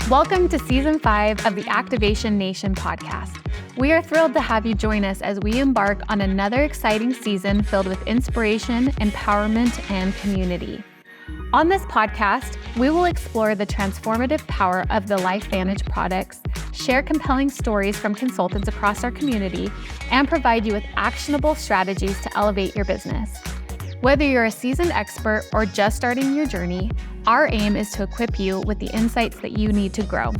Welcome to Season 5 of the Activation Nation podcast. We are thrilled to have you join us as we embark on another exciting season filled with inspiration, empowerment, and community. On this podcast, we will explore the transformative power of the LifeVantage products, share compelling stories from consultants across our community, and provide you with actionable strategies to elevate your business. Whether you're a seasoned expert or just starting your journey, our aim is to equip you with the insights that you need to grow.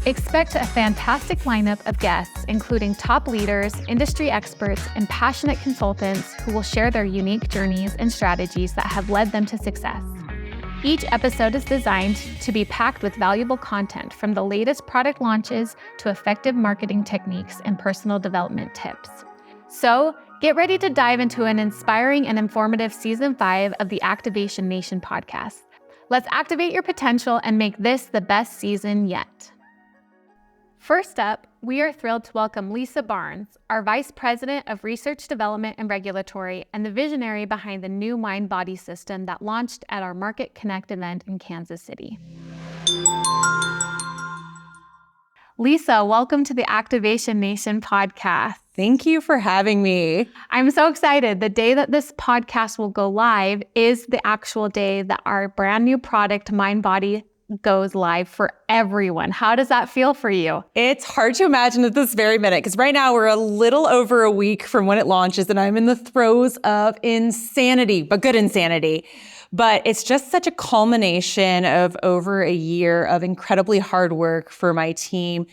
Expect a fantastic lineup of guests, including top leaders, industry experts, and passionate consultants who will share their unique journeys and strategies that have led them to success. Each episode is designed to be packed with valuable content, from the latest product launches to effective marketing techniques and personal development tips. So, get ready to dive into an inspiring and informative Season 5 of the Activation Nation podcast. Let's activate your potential and make this the best season yet. First up, we are thrilled to welcome Lisa Barnes, our Vice President of Research Development and Regulatory and the visionary behind the new mind-body system that launched at our Market Connect event in Kansas City. Lisa, welcome to the Activation Nation podcast. Thank you for having me. I'm so excited. The day that this podcast will go live is the actual day that our brand new product, MindBody, goes live for everyone. How does that feel for you? It's hard to imagine at this very minute because right now we're a little over a week from when it launches and I'm in the throes of insanity, but good insanity. But it's just such a culmination of over a year of incredibly hard work for my team,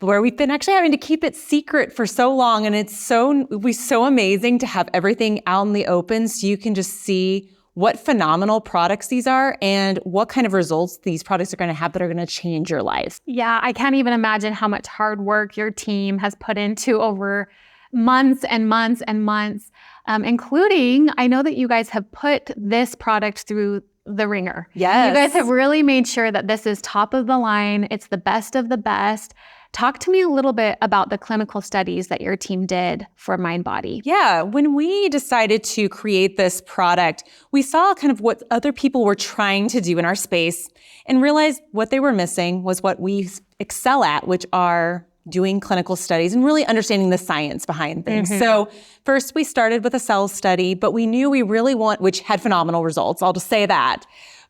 where we've been actually having to keep it secret for so long. And it'll be so amazing to have everything out in the open so you can just see what phenomenal products these are and what kind of results these products are going to have that are going to change your life. Yeah, I can't even imagine how much hard work your team has put into over months and months and months, including, I know that you guys have put this product through the ringer. Yes. You guys have really made sure that this is top of the line. It's the best of the best. Talk to me a little bit about the clinical studies that your team did for MindBody. Yeah, when we decided to create this product, we saw kind of what other people were trying to do in our space and realized what they were missing was what we excel at, which are doing clinical studies and really understanding the science behind things. Mm-hmm. So first we started with a cell study, but we knew we really which had phenomenal results. I'll just say that.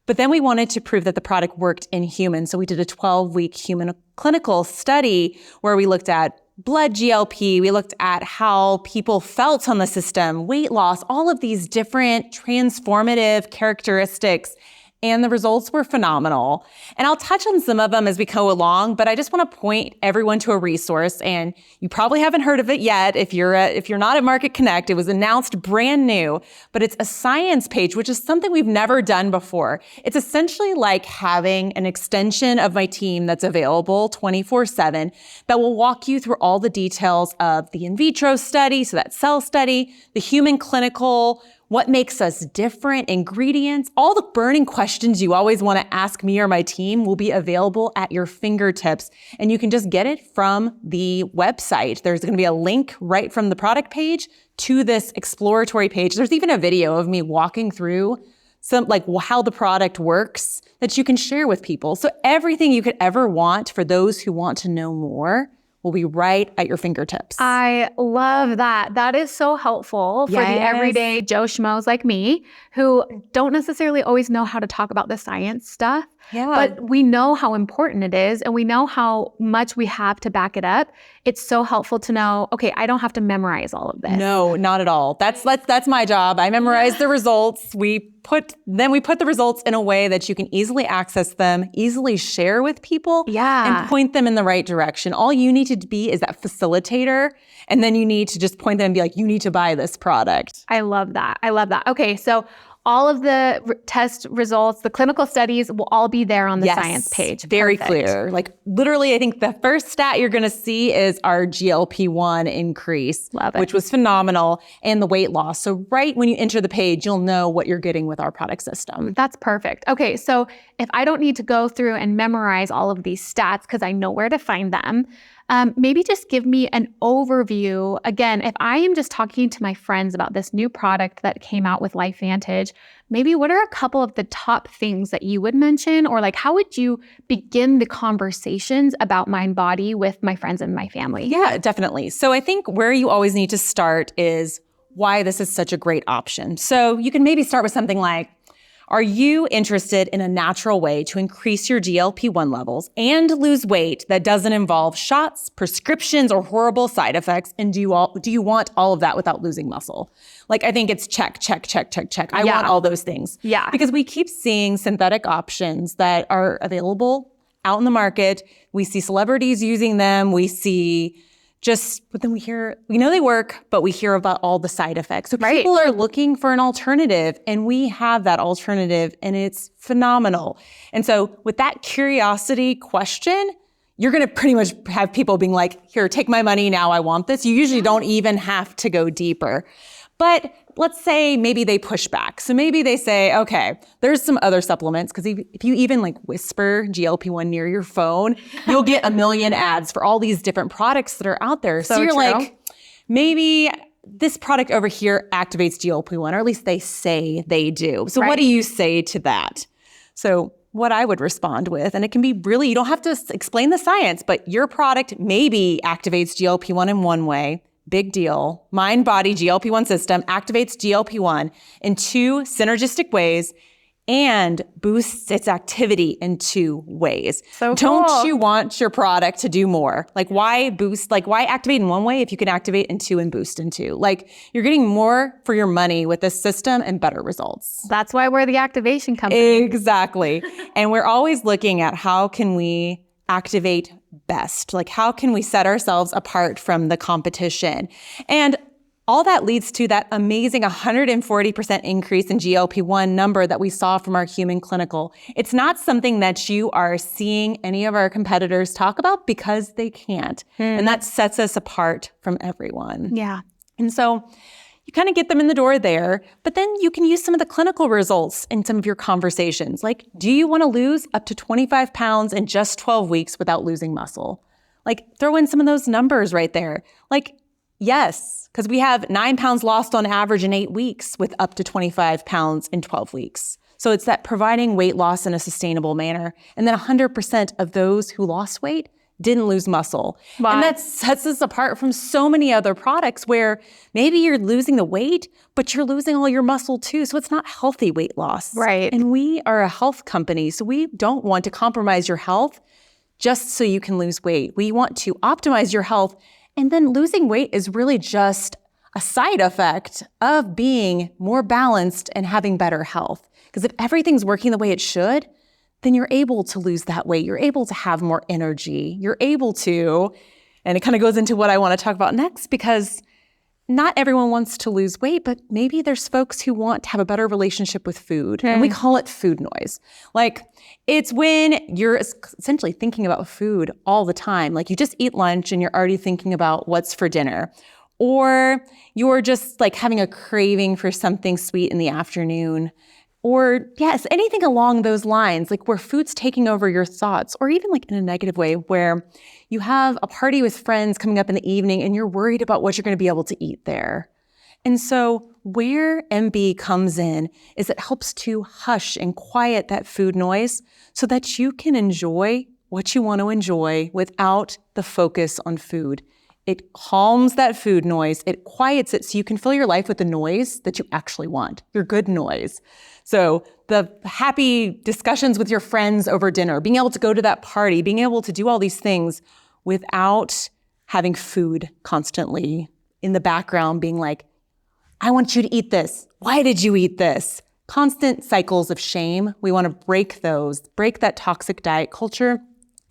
But then we wanted to prove that the product worked in humans. So we did a 12-week human clinical study where we looked at blood GLP, we looked at how people felt on the system, weight loss, all of these different transformative characteristics. And the results were phenomenal. And I'll touch on some of them as we go along, but I just want to point everyone to a resource. And you probably haven't heard of it yet. If you're not at Market Connect, it was announced brand new, but it's a science page, which is something we've never done before. It's essentially like having an extension of my team that's available 24/7 that will walk you through all the details of the in vitro study, so that cell study, the human clinical, what makes us different, ingredients, all the burning questions you always want to ask me or my team will be available at your fingertips. And you can just get it from the website. There's going to be a link right from the product page to this exploratory page. There's even a video of me walking through how the product works that you can share with people. So everything you could ever want for those who want to know more will be right at your fingertips. I love that. That is so helpful for the everyday Joe Schmoes like me who don't necessarily always know how to talk about the science stuff. Yeah. But we know how important it is and we know how much we have to back it up. It's so helpful to know, okay, I don't have to memorize all of this. No, not at all. That's my job. I memorize the results. We put the results in a way that you can easily access them, easily share with people, and point them in the right direction. All you need to be is that facilitator, and then you need to just point them and be like, you need to buy this product. I love that. Okay, so all of the test results, the clinical studies will all be there on the science page. Very clear. Like literally, I think the first stat you're going to see is our GLP-1 increase, which was phenomenal, and the weight loss. So right when you enter the page, you'll know what you're getting with our product system. That's perfect. Okay, so if I don't need to go through and memorize all of these stats because I know where to find them, Maybe just give me an overview. Again, if I am just talking to my friends about this new product that came out with LifeVantage, maybe what are a couple of the top things that you would mention, or like how would you begin the conversations about mind body with my friends and my family? Yeah, definitely. So I think where you always need to start is why this is such a great option. So you can maybe start with something like, are you interested in a natural way to increase your GLP-1 levels and lose weight that doesn't involve shots, prescriptions, or horrible side effects? And do you want all of that without losing muscle? Like, I think it's check. I want all those things. Yeah. Because we keep seeing synthetic options that are available out in the market. We see celebrities using them. But then we know they work, but we hear about all the side effects. So people are looking for an alternative, and we have that alternative, and it's phenomenal. And so with that curiosity question, you're going to pretty much have people being like, here, take my money now, I want this. You usually don't even have to go deeper. But let's say maybe they push back. So maybe they say, okay, there's some other supplements, because if you even like whisper GLP-1 near your phone, you'll get a million ads for all these different products that are out there. So you're like, maybe this product over here activates GLP-1, or at least they say they do. So what do you say to that? So what I would respond with, and it can be really, you don't have to explain the science, but your product maybe activates GLP-1 in one way. Big deal. Mind-body GLP-1 system activates GLP-1 in two synergistic ways and boosts its activity in two ways. So Don't you want your product to do more? Like, why activate in one way if you can activate in two and boost in two? Like, you're getting more for your money with this system and better results. That's why we're the activation company. Exactly. And we're always looking at how can we activate best? Like, how can we set ourselves apart from the competition? And all that leads to that amazing 140% increase in GLP-1 number that we saw from our human clinical. It's not something that you are seeing any of our competitors talk about because they can't. And that sets us apart from everyone. Yeah. And so you kind of get them in the door there, but then you can use some of the clinical results in some of your conversations. Like, do you want to lose up to 25 pounds in just 12 weeks without losing muscle? Like, throw in some of those numbers right there. Like, yes, because we have 9 pounds lost on average in 8 weeks with up to 25 pounds in 12 weeks. So it's that providing weight loss in a sustainable manner. And then 100% of those who lost weight didn't lose muscle. Wow. And that sets us apart from so many other products where maybe you're losing the weight, but you're losing all your muscle too. So it's not healthy weight loss. Right. And we are a health company, so we don't want to compromise your health just so you can lose weight. We want to optimize your health. And then losing weight is really just a side effect of being more balanced and having better health. Because if everything's working the way it should, then you're able to lose that weight. You're able to have more energy. You're able to, and it kind of goes into what I want to talk about next, because not everyone wants to lose weight, but maybe there's folks who want to have a better relationship with food. And we call it food noise. Like, it's when you're essentially thinking about food all the time. Like, you just eat lunch and you're already thinking about what's for dinner. Or you're just like having a craving for something sweet in the afternoon. Or yes, anything along those lines, like where food's taking over your thoughts, or even like in a negative way where you have a party with friends coming up in the evening and you're worried about what you're going to be able to eat there. And so where MB comes in is it helps to hush and quiet that food noise so that you can enjoy what you want to enjoy without the focus on food. It calms that food noise. It quiets it so you can fill your life with the noise that you actually want, your good noise. So the happy discussions with your friends over dinner, being able to go to that party, being able to do all these things without having food constantly in the background being like, I want you to eat this. Why did you eat this? Constant cycles of shame. We want to break those, break that toxic diet culture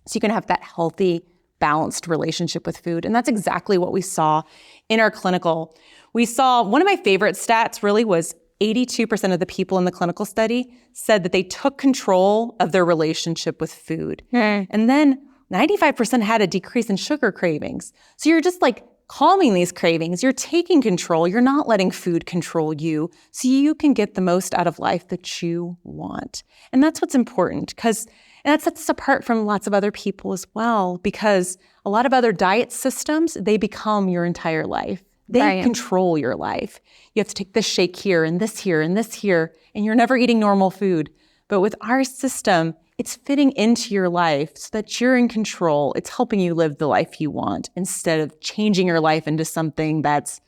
so you can have that healthy, balanced relationship with food. And that's exactly what we saw in our clinical. We saw one of my favorite stats really was 82% of the people in the clinical study said that they took control of their relationship with food. And then 95% had a decrease in sugar cravings. So you're just like calming these cravings. You're taking control. You're not letting food control you, so you can get the most out of life that you want. And that's what's important, because that sets us apart from lots of other people as well, because a lot of other diet systems, they become your entire life. They control your life. You have to take this shake here and this here and this here, and you're never eating normal food. But with our system, it's fitting into your life so that you're in control. It's helping you live the life you want instead of changing your life into something that's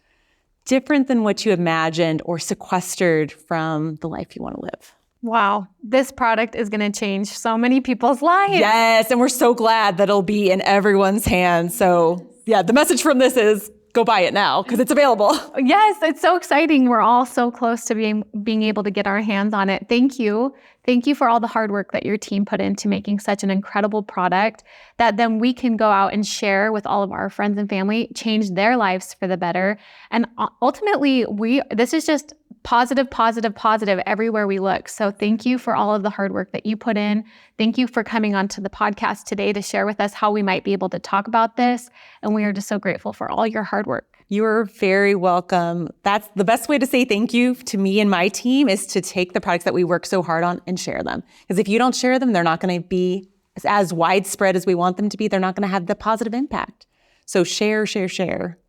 different than what you imagined or sequestered from the life you want to live. Wow. This product is going to change so many people's lives. Yes. And we're so glad that it'll be in everyone's hands. So yeah, the message from this is go buy it now because it's available. Yes. It's so exciting. We're all so close to being able to get our hands on it. Thank you. Thank you for all the hard work that your team put into making such an incredible product that then we can go out and share with all of our friends and family, change their lives for the better. And ultimately, this is just positive, positive, positive everywhere we look. So thank you for all of the hard work that you put in. Thank you for coming onto the podcast today to share with us how we might be able to talk about this. And we are just so grateful for all your hard work. You're very welcome. That's the best way to say thank you to me and my team, is to take the products that we work so hard on and share them. Because if you don't share them, they're not going to be as widespread as we want them to be. They're not going to have the positive impact. So share, share, share.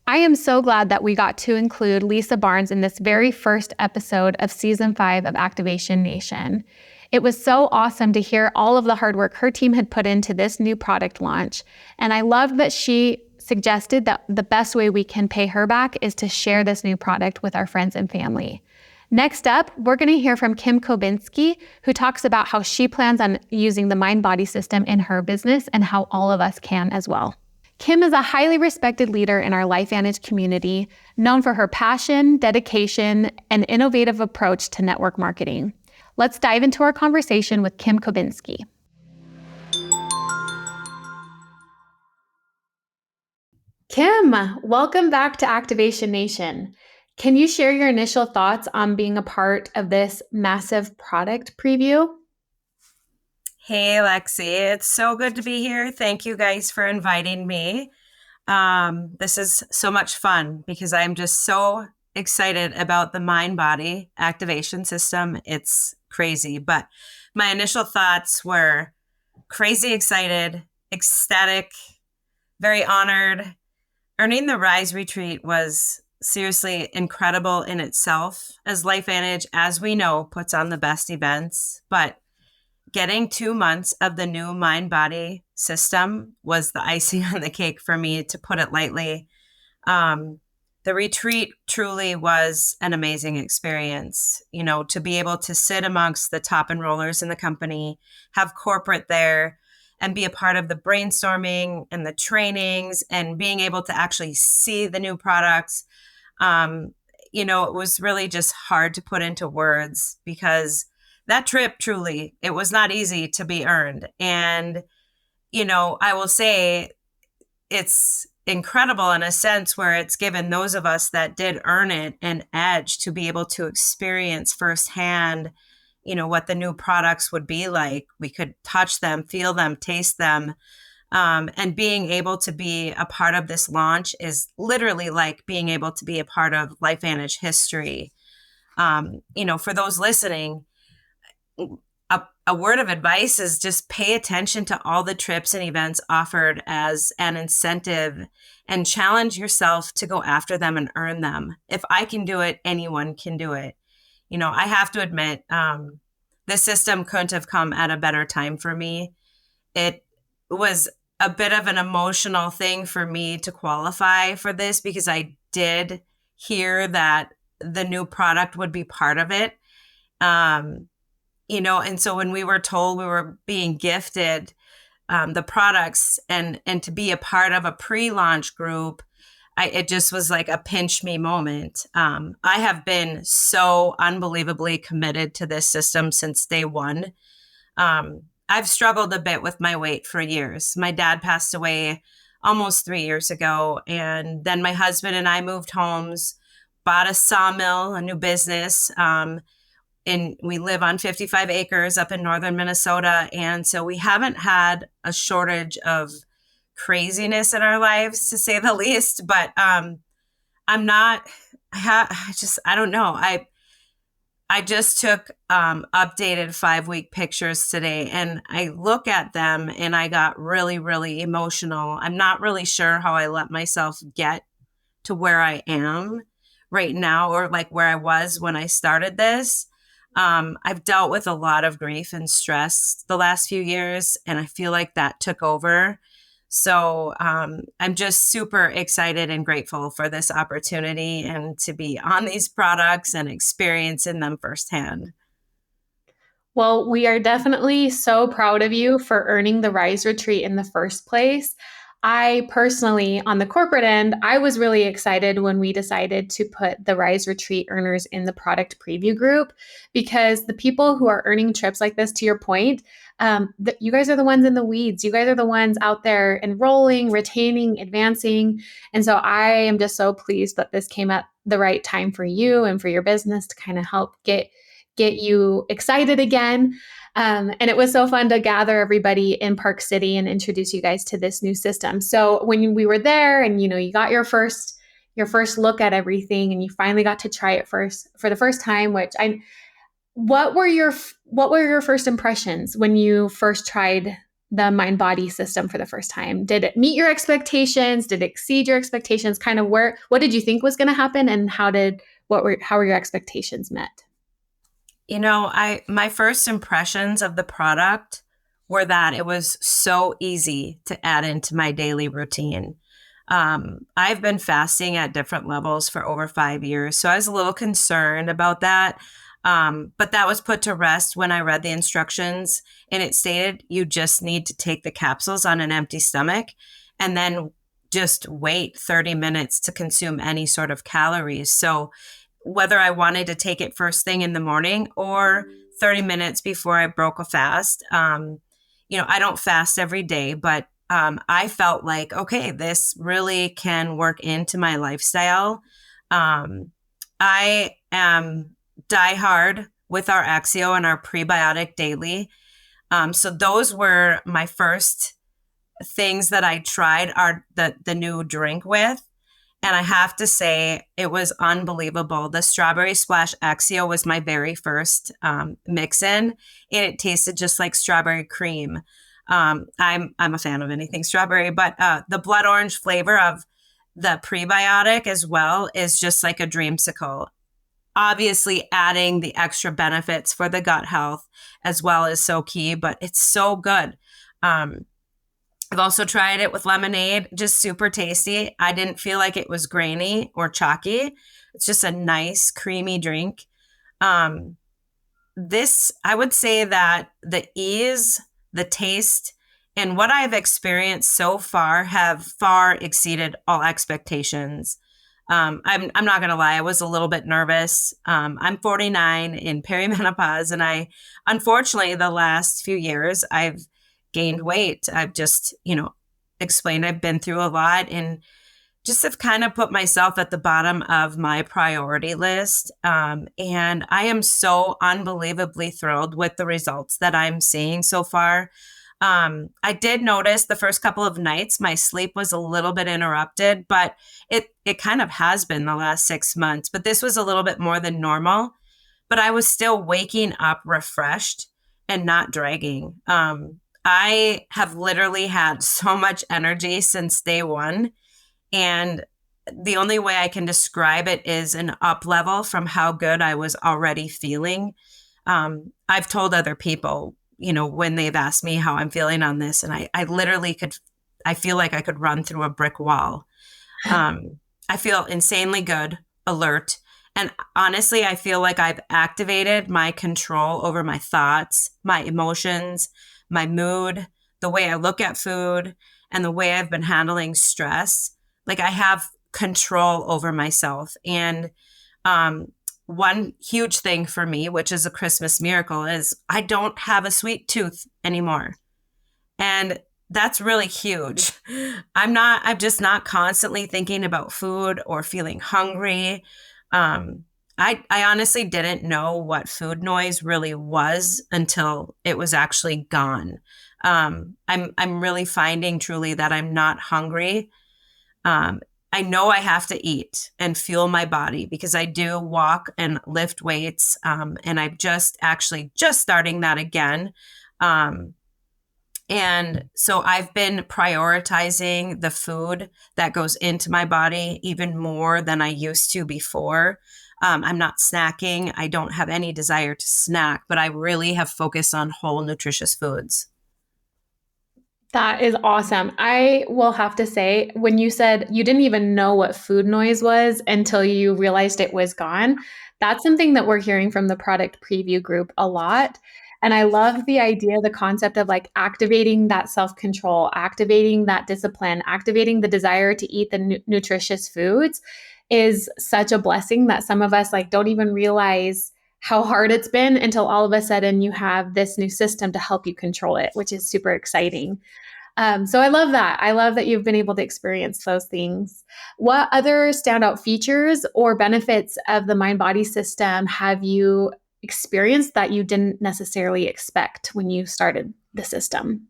I am so glad that we got to include Lisa Barnes in this very first episode of Season 5 of Activation Nation. It was so awesome to hear all of the hard work her team had put into this new product launch. And I love that she suggested that the best way we can pay her back is to share this new product with our friends and family. Next up, we're going to hear from Kim Koebensky, who talks about how she plans on using the mind-body system in her business and how all of us can as well. Kim is a highly respected leader in our LifeVantage community, known for her passion, dedication, and innovative approach to network marketing. Let's dive into our conversation with Kim Koebensky. Kim, welcome back to Activation Nation. Can you share your initial thoughts on being a part of this massive product preview? Hey, Lexi. It's so good to be here. Thank you guys for inviting me. This is so much fun because I'm just so excited about the mind-body activation system. It's crazy. But my initial thoughts were crazy excited, ecstatic, very honored. Earning the Rise retreat was seriously incredible in itself, as LifeVantage, as we know, puts on the best events. But getting 2 months of the new mind-body system was the icing on the cake for me, to put it lightly. The retreat truly was an amazing experience, to be able to sit amongst the top enrollers in the company, have corporate there, and be a part of the brainstorming and the trainings and being able to actually see the new products. It was really just hard to put into words, because that trip, truly, it was not easy to be earned. And, I will say it's incredible in a sense where it's given those of us that did earn it an edge to be able to experience firsthand, what the new products would be like. We could touch them, feel them, taste them. And being able to be a part of this launch is literally like being able to be a part of LifeVantage history. For those listening, a word of advice is just pay attention to all the trips and events offered as an incentive, and challenge yourself to go after them and earn them. If I can do it, anyone can do it. I have to admit, this system couldn't have come at a better time for me. It was a bit of an emotional thing for me to qualify for this, because I did hear that the new product would be part of it. And so when we were told we were being gifted the products and to be a part of a pre-launch group, it just was like a pinch me moment. I have been so unbelievably committed to this system since day one. I've struggled a bit with my weight for years. My dad passed away almost 3 years ago. And then my husband and I moved homes, bought a sawmill, a new business, and we live on 55 acres up in northern Minnesota. And so we haven't had a shortage of craziness in our lives, to say the least. But I'm not, I don't know. I just took updated 5-week pictures today, and I look at them and I got really, really emotional. I'm not really sure how I let myself get to where I am right now, or like where I was when I started this. I've dealt with a lot of grief and stress the last few years, and I feel like that took over. So I'm just super excited and grateful for this opportunity and to be on these products and experiencing them firsthand. Well, we are definitely so proud of you for earning the Rise Retreat in the first place. I personally, on the corporate end, I was really excited when we decided to put the Rise Retreat earners in the product preview group, because the people who are earning trips like this, to your point, you guys are the ones in the weeds. You guys are the ones out there enrolling, retaining, advancing. And so I am just so pleased that this came at the right time for you and for your business to kind of help get you excited again. And it was so fun to gather everybody in Park City and introduce you guys to this new system. So when we were there, and you got your first look at everything, and you finally got to try it for the first time, what were your first impressions when you first tried the mind body system for the first time? Did it meet your expectations? Did it exceed your expectations? Kind of what did you think was going to happen, and how were your expectations met? My first impressions of the product were that it was so easy to add into my daily routine. I've been fasting at different levels for over 5 years, so I was a little concerned about that. But that was put to rest when I read the instructions, and it stated you just need to take the capsules on an empty stomach and then just wait 30 minutes to consume any sort of calories. So whether I wanted to take it first thing in the morning or 30 minutes before I broke a fast. I don't fast every day, but I felt like, okay, this really can work into my lifestyle. I am diehard with our Axio and our prebiotic daily. So those were my first things that I tried, are the new drink with. And I have to say, it was unbelievable. The strawberry splash Axio was my very first mix in, and it tasted just like strawberry cream. I'm a fan of anything strawberry, but the blood orange flavor of the prebiotic as well is just like a dreamsicle. Obviously, adding the extra benefits for the gut health as well is so key, but it's so good. I've also tried it with lemonade, just super tasty. I didn't feel like it was grainy or chalky. It's just a nice, creamy drink. I would say that the ease, the taste, and what I've experienced so far have far exceeded all expectations. I'm not going to lie, I was a little bit nervous. I'm 49 in perimenopause, and unfortunately, the last few years, I've gained weight. I've just, explained I've been through a lot and just have kind of put myself at the bottom of my priority list. And I am so unbelievably thrilled with the results that I'm seeing so far. I did notice the first couple of nights my sleep was a little bit interrupted, but it kind of has been the last 6 months. But this was a little bit more than normal. But I was still waking up refreshed and not dragging. I have literally had so much energy since day one. And the only way I can describe it is an up level from how good I was already feeling. I've told other people, when they've asked me how I'm feeling on this, and I literally I feel like I could run through a brick wall. I feel insanely good, alert. And honestly, I feel like I've activated my control over my thoughts, my emotions, my mood, the way I look at food, and the way I've been handling stress. Like, I have control over myself. And one huge thing for me, which is a Christmas miracle, is I don't have a sweet tooth anymore. And that's really huge. I'm just not constantly thinking about food or feeling hungry. I honestly didn't know what food noise really was until it was actually gone. I'm really finding truly that I'm not hungry. Um, I know I have to eat and fuel my body because I do walk and lift weights, and I'm just starting that again. Um, and so I've been prioritizing the food that goes into my body even more than I used to before. I'm not snacking. I don't have any desire to snack, but I really have focused on whole nutritious foods. That is awesome. I will have to say, when you said you didn't even know what food noise was until you realized it was gone, that's something that we're hearing from the product preview group a lot. And I love the idea, the concept of like activating that self control, activating that discipline, activating the desire to eat the nutritious foods is such a blessing that some of us like don't even realize how hard it's been until all of a sudden you have this new system to help you control it, which is super exciting. So I love that. I love that you've been able to experience those things. What other standout features or benefits of the mind body system have you experienced that you didn't necessarily expect when you started the system?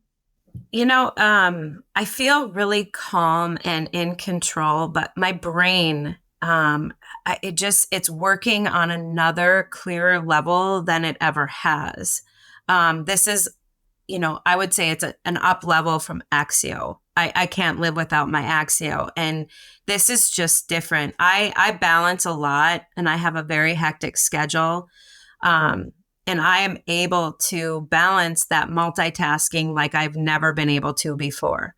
I feel really calm and in control, but my brain, it's working on another clearer level than it ever has. This is, I would say it's an up level from Axio. I can't live without my Axio. And this is just different. I balance a lot and I have a very hectic schedule. Um, and I am able to balance that multitasking like I've never been able to before.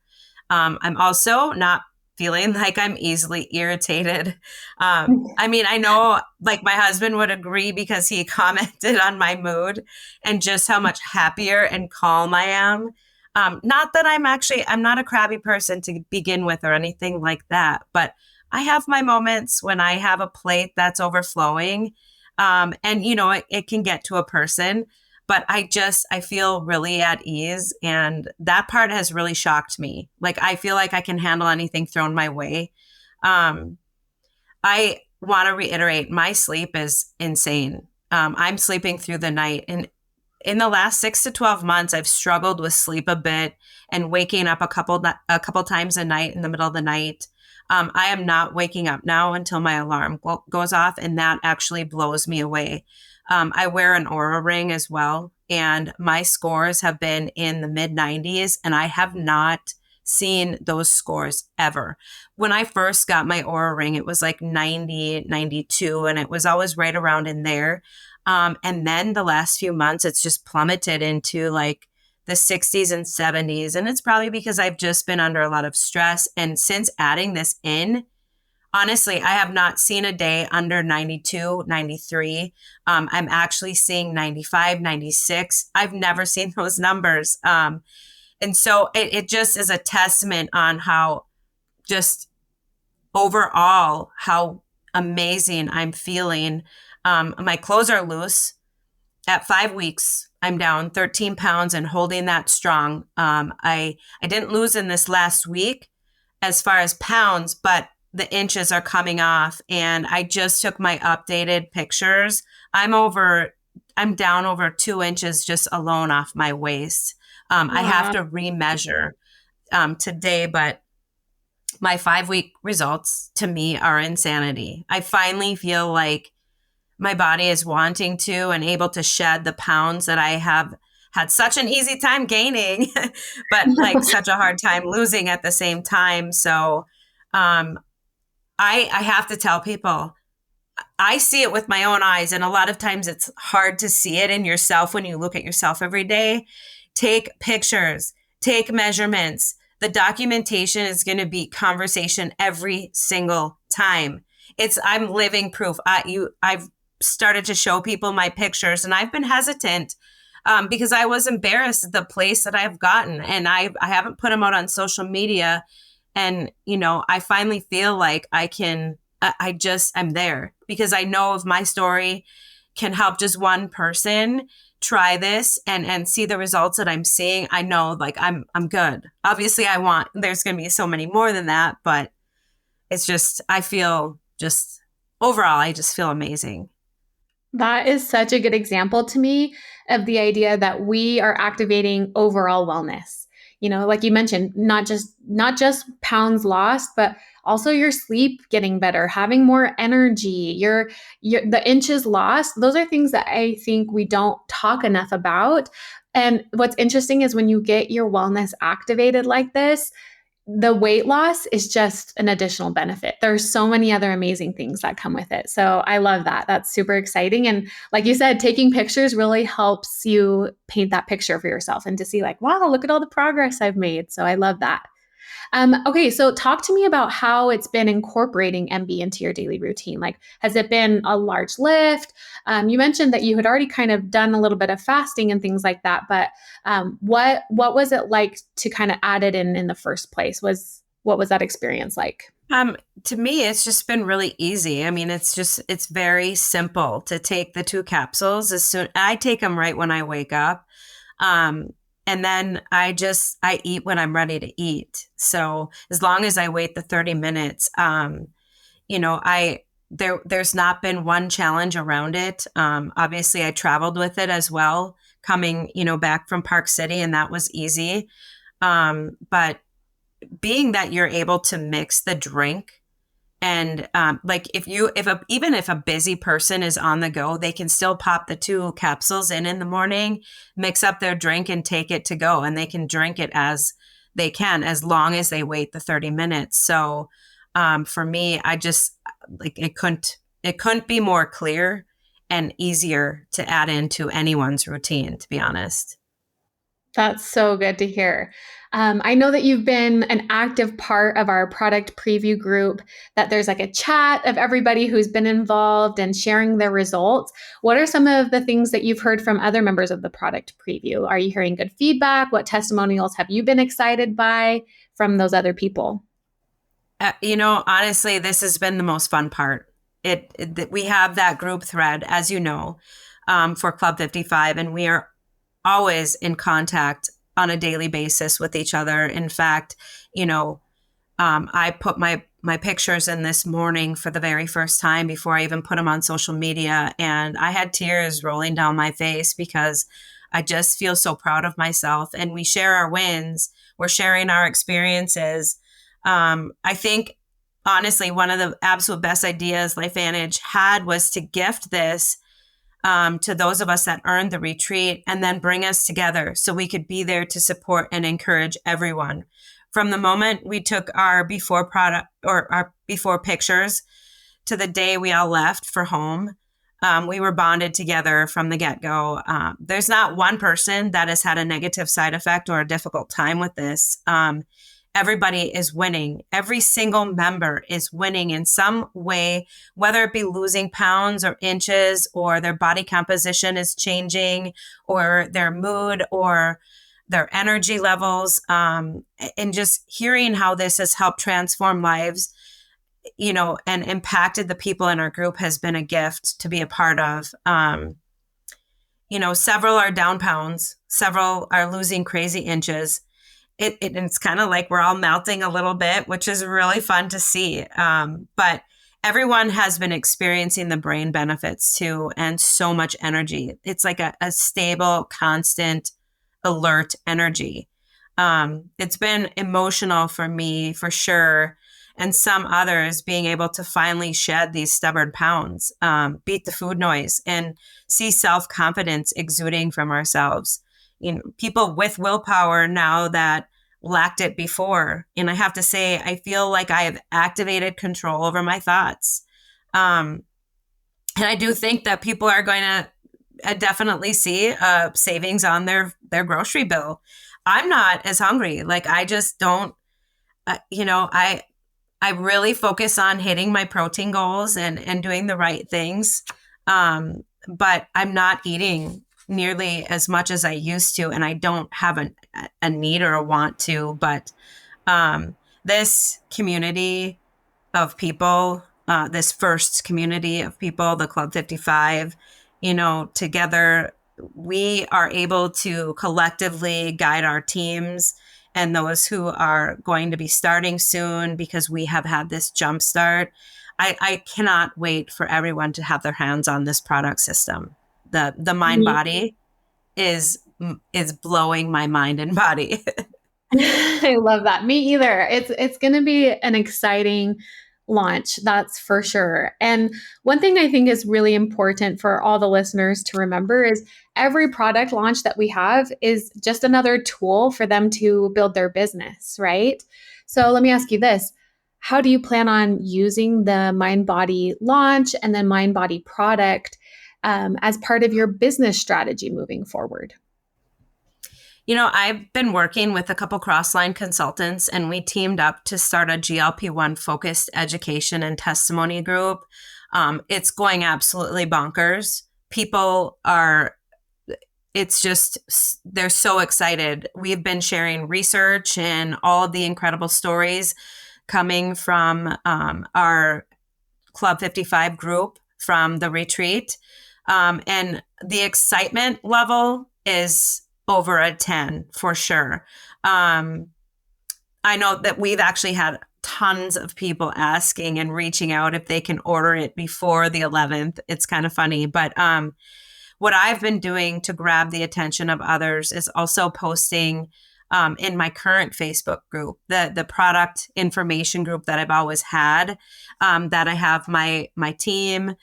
I'm also not feeling like I'm easily irritated. I mean, I know like my husband would agree because he commented on my mood and just how much happier and calm I am. Not that I'm not a crabby person to begin with or anything like that, but I have my moments when I have a plate that's overflowing. And it can get to a person, but I feel really at ease. And that part has really shocked me. Like, I feel like I can handle anything thrown my way. Um, I want to reiterate my sleep is insane. I'm sleeping through the night. And in the last 6 to 12 months, I've struggled with sleep a bit and waking up a couple times a night in the middle of the night. I am not waking up now until my alarm goes off, and that actually blows me away. I wear an Aura ring as well, and my scores have been in the mid 90s, and I have not seen those scores ever. When I first got my Aura ring, it was like 90, 92, and it was always right around in there. And then the last few months, it's just plummeted into like the 60s and 70s. And it's probably because I've just been under a lot of stress. And since adding this in, honestly, I have not seen a day under 92, 93. I'm actually seeing 95, 96. I've never seen those numbers. And so it just is a testament on how just overall, how amazing I'm feeling. My clothes are loose. At 5 weeks, I'm down 13 pounds and holding that strong. I didn't lose in this last week as far as pounds, but the inches are coming off. And I just took my updated pictures. I'm down over 2 inches just alone off my waist. I have Wow. to remeasure today, but my 5 week results to me are insanity. I finally feel like my body is wanting to and able to shed the pounds that I have had such an easy time gaining, but like such a hard time losing at the same time. So um, I have to tell people, I see it with my own eyes. And a lot of times it's hard to see it in yourself when you look at yourself every day. Take pictures, take measurements. The documentation is going to be conversation every single time. I'm living proof. I've started to show people my pictures, and I've been hesitant because I was embarrassed at the place that I've gotten, and I haven't put them out on social media. And I finally feel like I'm there because I know if my story can help just one person try this and see the results that I'm seeing, I know like I'm good. Obviously there's going to be so many more than that, but it's just, I feel just overall, I just feel amazing. That is such a good example to me of the idea that we are activating overall wellness. Like you mentioned, not just pounds lost, but also your sleep getting better, having more energy, your the inches lost. Those are things that I think we don't talk enough about. And what's interesting is when you get your wellness activated like this, the weight loss is just an additional benefit. There's so many other amazing things that come with it. So I love that. That's super exciting. And like you said, taking pictures really helps you paint that picture for yourself and to see like, wow, look at all the progress I've made. So I love that. Okay, so talk to me about how it's been incorporating MB into your daily routine. Like, has it been a large lift? You mentioned that you had already kind of done a little bit of fasting and things like that, but what was it like to kind of add it in the first place? What was that experience like? To me, it's just been really easy. I mean, it's very simple to take the 2 capsules I take them right when I wake up. And then I eat when I'm ready to eat. So as long as I wait the 30 minutes, there's not been one challenge around it. Obviously I traveled with it as well, coming, back from Park City, and that was easy. But being that you're able to mix the drink, and like even if a busy person is on the go, they can still pop the 2 capsules in the morning, mix up their drink and take it to go, and they can drink it as they can, as long as they wait the 30 minutes. So for me, I just like it couldn't be more clear and easier to add into anyone's routine, to be honest. That's so good to hear. I know that you've been an active part of our product preview group, that there's like a chat of everybody who's been involved and sharing their results. What are some of the things that you've heard from other members of the product preview? Are you hearing good feedback? What testimonials have you been excited by from those other people? Honestly, this has been the most fun part. We have that group thread, as you know, for Club 55, and we are always in contact on a daily basis with each other. In fact, I put my pictures in this morning for the very first time before I even put them on social media, and I had tears rolling down my face because I just feel so proud of myself. And we share our wins. We're sharing our experiences. I think, honestly, one of the absolute best ideas LifeVantage had was to gift this to those of us that earned the retreat, and then bring us together so we could be there to support and encourage everyone. From the moment we took our before product or our before pictures to the day we all left for home, we were bonded together from the get-go. There's not one person that has had a negative side effect or a difficult time with this. Everybody is winning. Every single member is winning in some way, whether it be losing pounds or inches, or their body composition is changing, or their mood, or their energy levels. And just hearing how this has helped transform lives, and impacted the people in our group has been a gift to be a part of. Several are down pounds, several are losing crazy inches. It's kind of like we're all melting a little bit, which is really fun to see. But everyone has been experiencing the brain benefits too, and so much energy. It's like a stable, constant, alert energy. It's been emotional for me, for sure, and some others, being able to finally shed these stubborn pounds, beat the food noise, and see self-confidence exuding from ourselves. People with willpower now that lacked it before. And I have to say, I feel like I have activated control over my thoughts. And I do think that people are going to definitely see savings on their grocery bill. I'm not as hungry. Like, I just don't, I really focus on hitting my protein goals and doing the right things. But I'm not eating nearly as much as I used to, and I don't have a need or a want to. But this community of people, this first community of people, the Club 55, together, we are able to collectively guide our teams and those who are going to be starting soon, because we have had this jump start. I cannot wait for everyone to have their hands on this product system. The mind body is blowing my mind and body. I love that. Me either. It's going to be an exciting launch, that's for sure. And one thing I think is really important for all the listeners to remember is every product launch that we have is just another tool for them to build their business, right? So let me ask you this. How do you plan on using the Mind Body launch and then Mind Body product as part of your business strategy moving forward? I've been working with a couple cross-line consultants, and we teamed up to start a GLP-1 focused education and testimony group. It's going absolutely bonkers. They're so excited. We've been sharing research and all of the incredible stories coming from our Club 55 group from the retreat. And the excitement level is over a 10 for sure. I know that we've actually had tons of people asking and reaching out if they can order it before the 11th. It's kind of funny, but what I've been doing to grab the attention of others is also posting in my current Facebook group, the product information group that I've always had, that I have my team.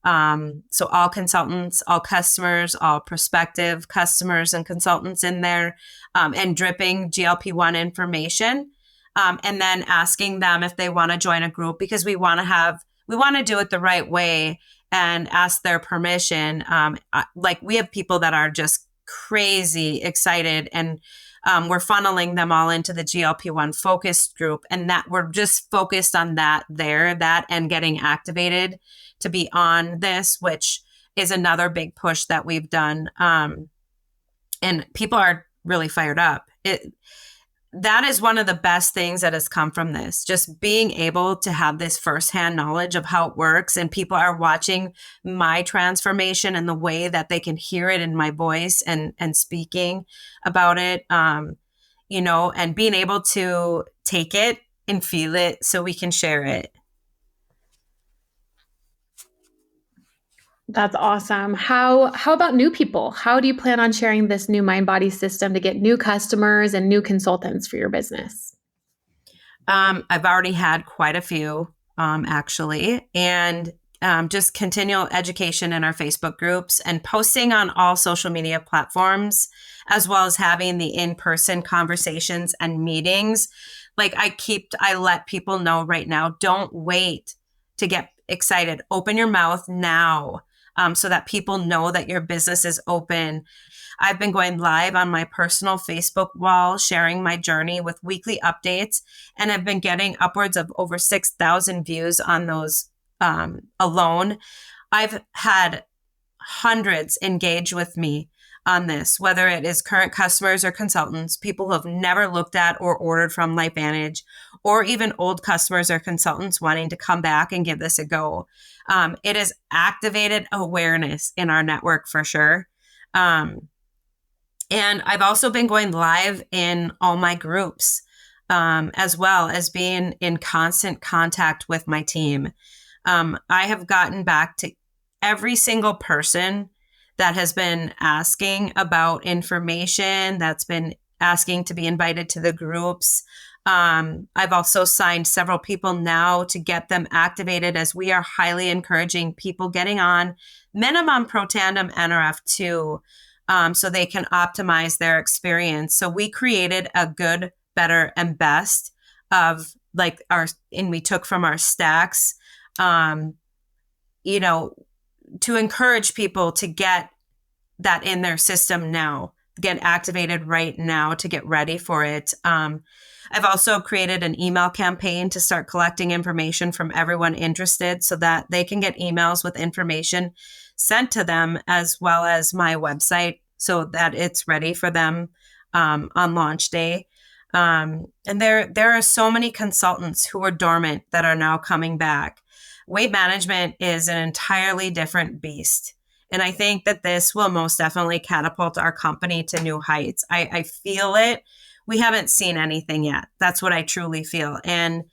So all consultants, all customers, all prospective customers and consultants in there, and dripping GLP-1 information, and then asking them if they want to join a group, because we want to do it the right way and ask their permission. Like, we have people that are just crazy excited, and we're funneling them all into the GLP-1 focused group, and that we're just focused on that and getting activated to be on this, which is another big push that we've done. And people are really fired up. That is one of the best things that has come from this, just being able to have this firsthand knowledge of how it works, and people are watching my transformation and the way that they can hear it in my voice and speaking about it, and being able to take it and feel it so we can share it. That's awesome. How about new people? How do you plan on sharing this new Mind Body system to get new customers and new consultants for your business? I've already had quite a few, actually, and just continual education in our Facebook groups and posting on all social media platforms, as well as having the in-person conversations and meetings. Like, I let people know right now, don't wait to get excited. Open your mouth now, so that people know that your business is open. I've been going live on my personal Facebook wall, sharing my journey with weekly updates, and I've been getting upwards of over 6,000 views on those alone. I've had hundreds engage with me on this, whether it is current customers or consultants, people who have never looked at or ordered from LifeVantage, or even old customers or consultants wanting to come back and give this a go. It has activated awareness in our network for sure. And I've also been going live in all my groups, as well as being in constant contact with my team. I have gotten back to every single person that has been asking about information, that's been asking to be invited to the groups. I've also signed several people now to get them activated, as we are highly encouraging people getting on minimum Protandim NRF2, so they can optimize their experience. So we created a good, better, and best of and we took from our stacks, to encourage people to get that in their system now, get activated right now to get ready for it. I've also created an email campaign to start collecting information from everyone interested, so that they can get emails with information sent to them, as well as my website, so that it's ready for them on launch day. And there are so many consultants who were dormant that are now coming back. Weight management is an entirely different beast. And I think that this will most definitely catapult our company to new heights. I feel it. We haven't seen anything yet. That's what I truly feel. And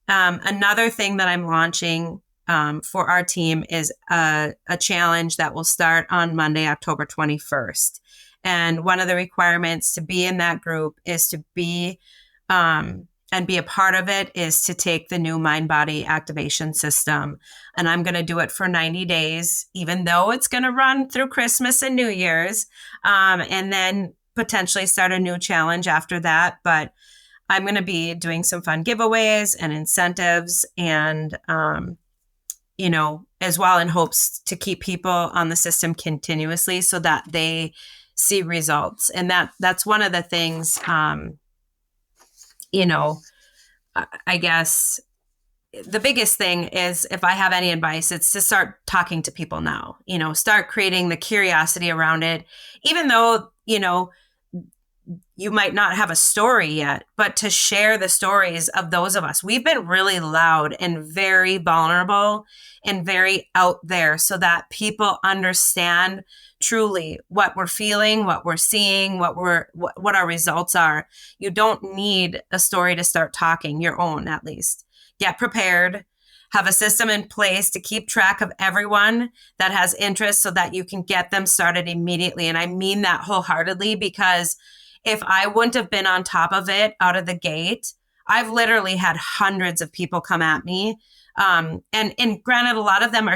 Another thing that I'm launching for our team is a challenge that will start on Monday, October 21st. And one of the requirements to be in that group is to be and be a part of it is to take the new mind body activation system. And I'm going to do it for 90 days, even though it's going to run through Christmas and New Year's, and then potentially start a new challenge after that. But I'm going to be doing some fun giveaways and incentives and, as well, in hopes to keep people on the system continuously so that they see results. And that's one of the things, I guess the biggest thing is, if I have any advice, it's to start talking to people now, start creating the curiosity around it, even though, you might not have a story yet, but to share the stories of those of us. We've been really loud and very vulnerable and very out there so that people understand truly what we're feeling, what we're seeing, what our results are. You don't need a story to start talking, your own at least. Get prepared, have a system in place to keep track of everyone that has interest so that you can get them started immediately. And I mean that wholeheartedly, because if I wouldn't have been on top of it out of the gate, I've literally had hundreds of people come at me. And granted, a lot of them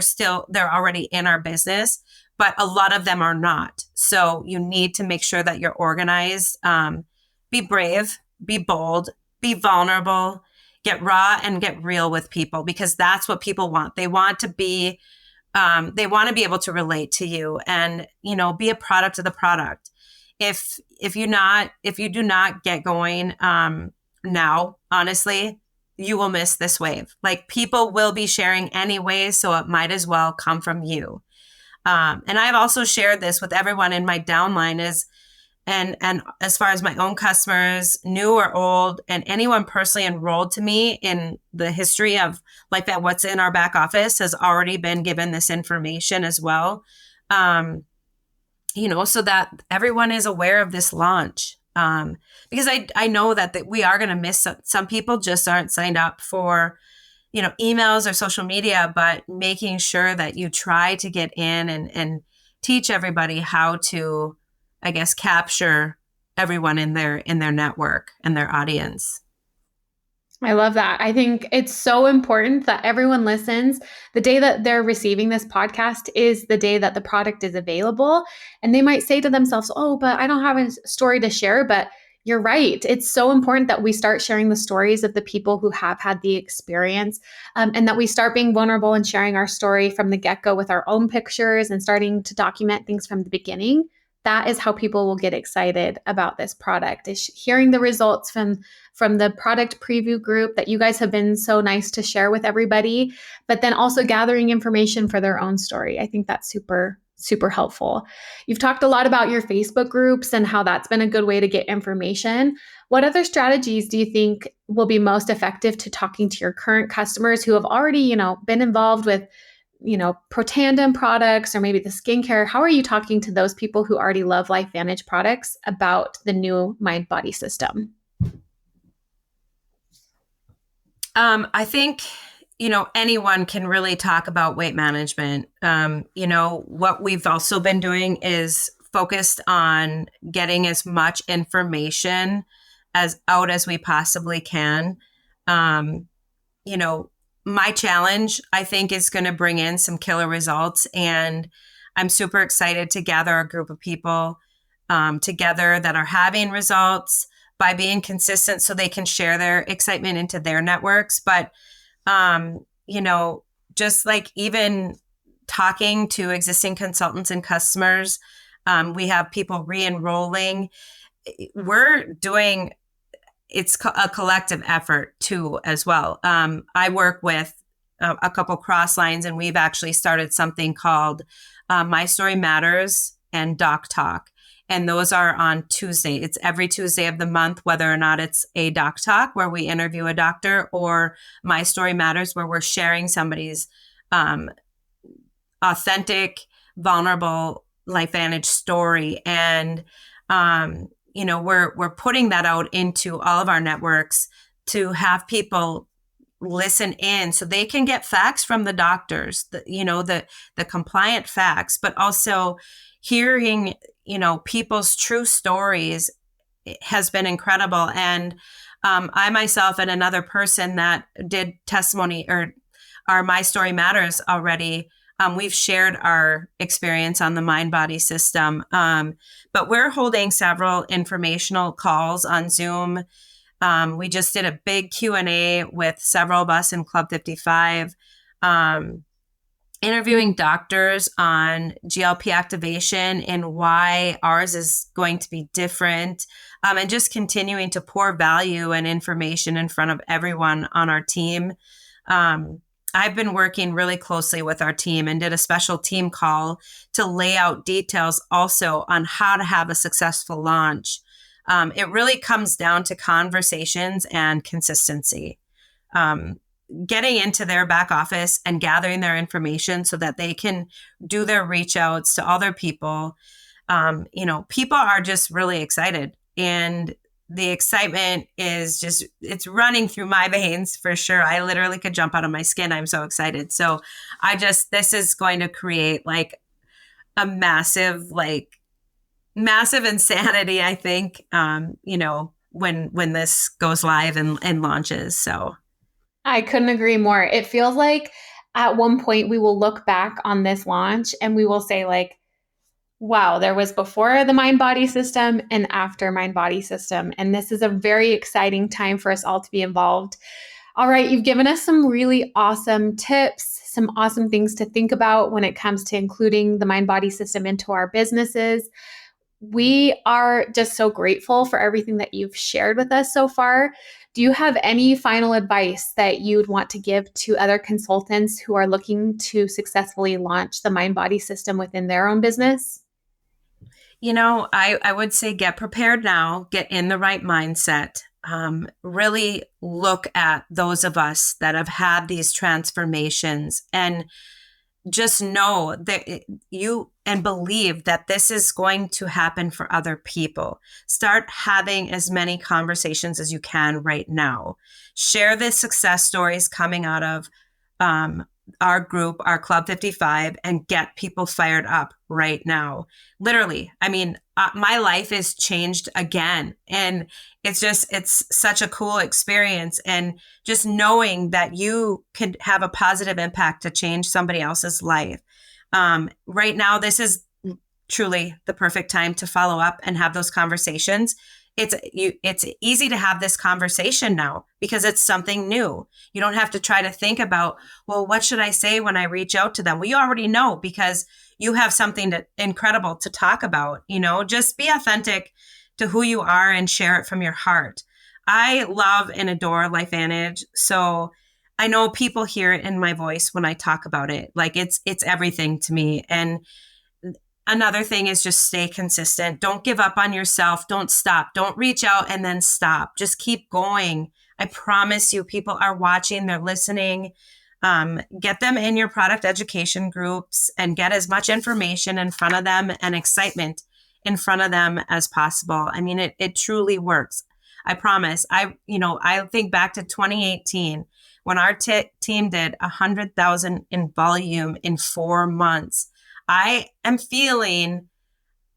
they're already in our business, but a lot of them are not. So you need to make sure that you're organized, be brave, be bold, be vulnerable, get raw and get real with people, because that's what people want. They want to be able to relate to you and, be a product of the product. If you do not get going now, honestly, you will miss this wave. Like, people will be sharing anyway, so it might as well come from you. And I've also shared this with everyone in my downline and as far as my own customers, new or old, and anyone personally enrolled to me in the history of LifeVantage, what's in our back office, has already been given this information as well. So that everyone is aware of this launch. Because I know that we are going to miss some people just aren't signed up for, emails or social media, but making sure that you try to get in and teach everybody how to, I guess, capture everyone in their network and their audience. I love that. I think it's so important that everyone listens. The day that they're receiving this podcast is the day that the product is available. And they might say to themselves, oh, but I don't have a story to share. But you're right. It's so important that we start sharing the stories of the people who have had the experience, and that we start being vulnerable and sharing our story from the get-go with our own pictures and starting to document things from the beginning. That is how people will get excited about this product, is hearing the results from the product preview group that you guys have been so nice to share with everybody, but then also gathering information for their own story. I think that's super, super helpful. You've talked a lot about your Facebook groups and how that's been a good way to get information. What other strategies do you think will be most effective to talking to your current customers who have already, been involved with Protandim products or maybe the skincare? How are you talking to those people who already love LifeVantage products about the new mind body system? I think, anyone can really talk about weight management. What we've also been doing is focused on getting as much information out as we possibly can. My challenge, I think, is going to bring in some killer results. And I'm super excited to gather a group of people together that are having results by being consistent so they can share their excitement into their networks. But, just like even talking to existing consultants and customers, we have people re-enrolling. It's a collective effort too, as well. I work with a couple cross lines, and we've actually started something called My Story Matters and Doc Talk. And those are on Tuesday. It's every Tuesday of the month, whether or not it's a Doc Talk where we interview a doctor, or My Story Matters where we're sharing somebody's authentic, vulnerable LifeVantage story. And we're putting that out into all of our networks to have people listen in so they can get facts from the doctors, the compliant facts, but also hearing, people's true stories has been incredible. And I myself and another person that did testimony or our My Story Matters already, we've shared our experience on the mind body system. But we're holding several informational calls on Zoom. We just did a big Q&A with several of us in Club 55, interviewing doctors on GLP activation and why ours is going to be different, and just continuing to pour value and information in front of everyone on our team. I've been working really closely with our team and did a special team call to lay out details also on how to have a successful launch. It really comes down to conversations and consistency. Getting into their back office and gathering their information so that they can do their reach outs to other people. People are just really excited, and the excitement is just, it's running through my veins for sure. I literally could jump out of my skin. I'm so excited. So this is going to create like a massive insanity, I think, when this goes live and launches. So I couldn't agree more. It feels like at one point we will look back on this launch and we will say like, wow, there was before the mind body system and after mind body system. And this is a very exciting time for us all to be involved. All right, you've given us some really awesome tips, some awesome things to think about when it comes to including the mind body system into our businesses. We are just so grateful for everything that you've shared with us so far. Do you have any final advice that you would want to give to other consultants who are looking to successfully launch the mind body system within their own business? I would say get prepared now, get in the right mindset. Really look at those of us that have had these transformations and just know that you and believe that this is going to happen for other people. Start having as many conversations as you can right now. Share the success stories coming out of our group, our Club 55, and get people fired up right now. Literally, my life is changed again. And it's such a cool experience. And just knowing that you can have a positive impact to change somebody else's life. Right now, this is truly the perfect time to follow up and have those conversations. It's easy to have this conversation now because it's something new. You don't have to try to think about, well, what should I say when I reach out to them? Well, you already know because you have something incredible to talk about. Just be authentic to who you are and share it from your heart. I love and adore LifeVantage. So I know people hear it in my voice when I talk about it. Like it's everything to me. And another thing is just stay consistent. Don't give up on yourself. Don't stop. Don't reach out and then stop. Just keep going. I promise you, people are watching, they're listening. Get them in your product education groups and get as much information in front of them and excitement in front of them as possible. It truly works. I promise. I think back to 2018 when our team did 100,000 in volume in 4 months. I am feeling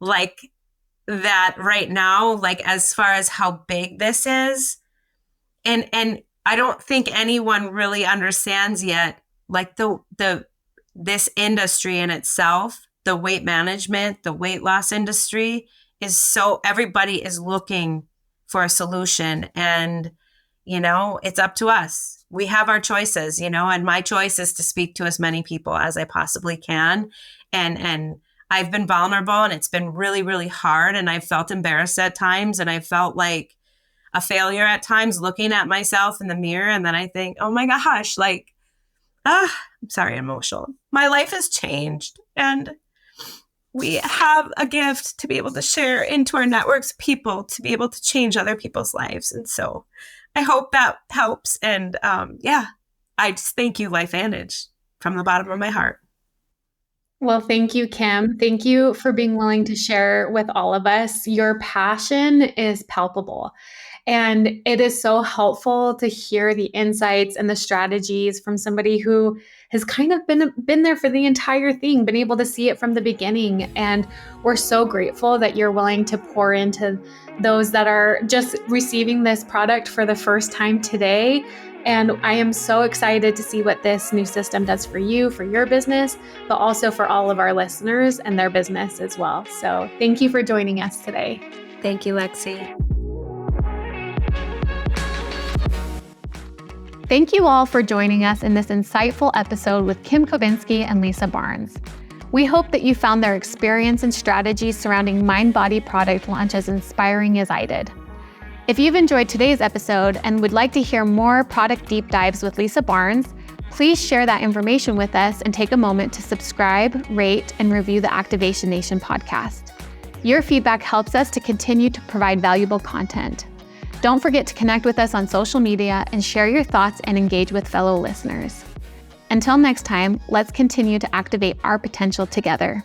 like that right now, like as far as how big this is. And I don't think anyone really understands yet, like this industry in itself, the weight management, the weight loss industry is everybody is looking for a solution. And, it's up to us. We have our choices, and my choice is to speak to as many people as I possibly can. And I've been vulnerable and it's been really, really hard. And I've felt embarrassed at times. And I felt like a failure at times looking at myself in the mirror. And then I think, oh my gosh, I'm sorry, I'm emotional. My life has changed. And we have a gift to be able to share into our networks of people to be able to change other people's lives. And so I hope that helps. And I just thank you, LifeVantage, from the bottom of my heart. Well, thank you, Kim. Thank you for being willing to share with all of us. Your passion is palpable. And it is so helpful to hear the insights and the strategies from somebody who has kind of been there for the entire thing, been able to see it from the beginning. And we're so grateful that you're willing to pour into those that are just receiving this product for the first time today. And I am so excited to see what this new system does for you, for your business, but also for all of our listeners and their business as well. So thank you for joining us today. Thank you, Lexi. Thank you all for joining us in this insightful episode with Kim Koebensky and Lisa Barnes. We hope that you found their experience and strategies surrounding mind-body product launch as inspiring as I did. If you've enjoyed today's episode and would like to hear more product deep dives with Lisa Barnes, please share that information with us and take a moment to subscribe, rate, and review the Activation Nation podcast. Your feedback helps us to continue to provide valuable content. Don't forget to connect with us on social media and share your thoughts and engage with fellow listeners. Until next time, let's continue to activate our potential together.